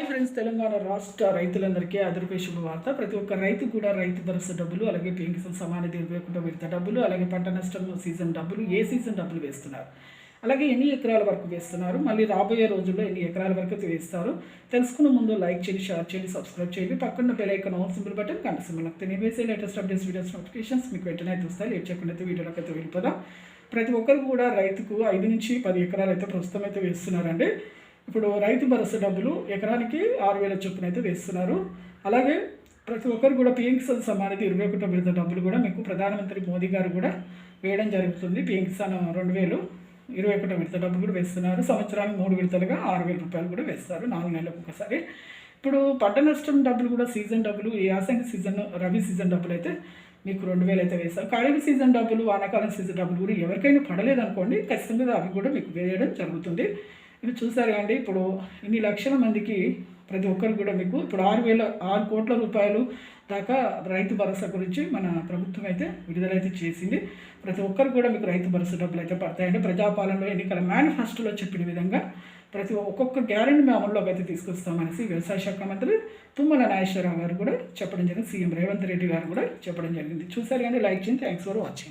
Friends, Telangana రాష్ట్ర రైతులందరికీ అదృపే శుభవార్త. ప్రతి ఒక్క రైతు కూడా రైతు భరోసా డబ్బులు, అలాగే పీఎం సమాన నిర్వేయకుండా విడత డబ్బులు, అలాగే పంట నష్టం సీజన్ డబ్బులు, ఏ సీజన్ డబ్బులు వేస్తున్నారు, అలాగే ఎన్ని ఎకరాల వరకు వేస్తున్నారు, మళ్ళీ రాబోయే రోజుల్లో ఎన్ని ఎకరాల వరకు వేస్తారు తెలుసుకున్న ముందు లైక్ చేయండి, షేర్ చేయండి, సబ్స్క్రైబ్ చేయండి. పక్కన bell icon all symbol button గంట సింబల్ నొక్కితే నేను వేసే లేటెస్ట్ అప్డేట్స్ వీడియోస్ నోటిఫికేషన్స్ మీకు వెంటనే అయితే వస్తాయి. లేట్ చేయకుండా అయితే వీడియోలోకి అయితే వెళ్ళిపోదాం. ప్రతి ఒక్కరు కూడా రైతుకు 5 నుంచి 10 ఎకరాలు అయితే ప్రస్తుతం అయితే వేస్తున్నారండి. ఇప్పుడు రైతు భరోసా డబ్బులు ఎకరానికి 6,000 చొప్పున అయితే వేస్తున్నారు. అలాగే ప్రతి ఒక్కరు కూడా పీఎం కిసాన్ సమ్మాన్ 21 విడత డబ్బులు కూడా మీకు ప్రధానమంత్రి మోదీ గారు కూడా వేయడం జరుగుతుంది. పీఎం కిసాన్ 2021 విడత డబ్బులు కూడా వేస్తున్నారు. సంవత్సరానికి 3 విడతలుగా 6,000 రూపాయలు కూడా వేస్తారు, 4 నెలలకు ఒకసారి. ఇప్పుడు పంట నష్టం డబ్బులు కూడా సీజన్ డబ్బులు, యాసంగి సీజన్, రబీ సీజన్ డబ్బులు అయితే మీకు 2,000 అయితే వేస్తారు. ఖరీఫ్ సీజన్ డబ్బులు, వానాకాలం సీజన్ డబ్బులు కూడా ఎవరికైనా పడలేదనుకోండి, ఖచ్చితంగా అవి కూడా మీకు వేయడం జరుగుతుంది. ఇవి చూసారు కండి. ఇప్పుడు ఇన్ని లక్షల మందికి ప్రతి ఒక్కరు కూడా మీకు ఇప్పుడు 6 కోట్ల రూపాయలు దాకా రైతు భరోసా గురించి మన ప్రభుత్వం అయితే విడుదలైతే చేసింది. ప్రతి ఒక్కరు కూడా మీకు రైతు భరోసా డబ్బులు అయితే పడతాయండి. ప్రజాపాలనలో ఎన్నికల మేనిఫెస్టోలో చెప్పిన విధంగా ఒక్కొక్క గ్యారెంటీ మేము అమల్లోకి అయితే తీసుకొస్తామనేసి వ్యవసాయ శాఖ మంత్రి తుమ్మల నాగేశ్వరరావు గారు కూడా చెప్పడం జరిగింది. సీఎం రేవంత్ రెడ్డి గారు కూడా చెప్పడం జరిగింది. చూసారు కానీ లైక్ చేయండి. Thanks for watching.